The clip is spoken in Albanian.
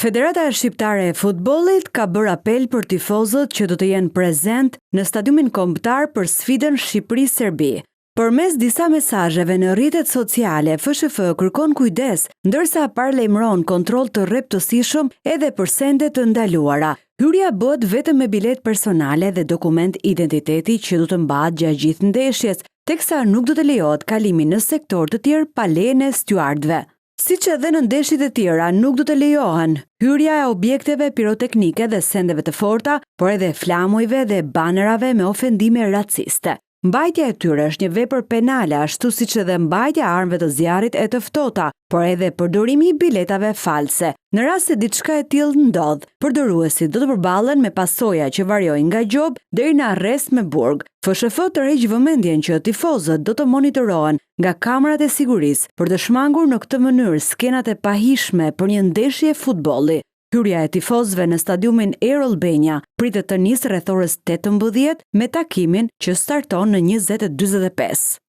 Federata Shqiptare e Futbollit ka bërë apel për tifozët që do të jenë prezent në stadiumin kombëtar për sfidën Shqipëri-Serbi. Përmes disa mesazheve në rrjetet sociale, FSHF kërkon kujdes, ndërsa paralajmëron kontroll të rreptësishëm edhe për sende të ndaluara. Hyrja bëhet vetëm me bilet personale dhe dokument identiteti që do të mbahet gjatë gjithë ndeshjes, teksa nuk do të lejohet kalimi në sektor të tjerë pa lejen e stjuardëve. Siç edhe në ndeshjet e tjera, nuk do të lejohen hyrja e objekteve piroteknike dhe sendeve të forta, por edhe flamujve dhe banerave me ofendime raciste. Mbajtja e tyre është një vepër penale, ashtu siç edhe mbajtja e armëve të zjarrit e të ftohta, por edhe përdorimi i biletave false. Në rast se diçka e tillë ndodh, përdoruesit do të përballen me pasoja që variojnë nga gjob deri në arrest me burg. FSHF tërheq vëmendjen që tifozët do të monitorohen nga kamerat e sigurisë për të shmangur në këtë mënyrë skenat e pahishme për një ndeshje futbolli. Hyrja e tifozëve në stadiumin Air Albania pritet të nisë rreth orës 18 me takimin që starton në 20:45.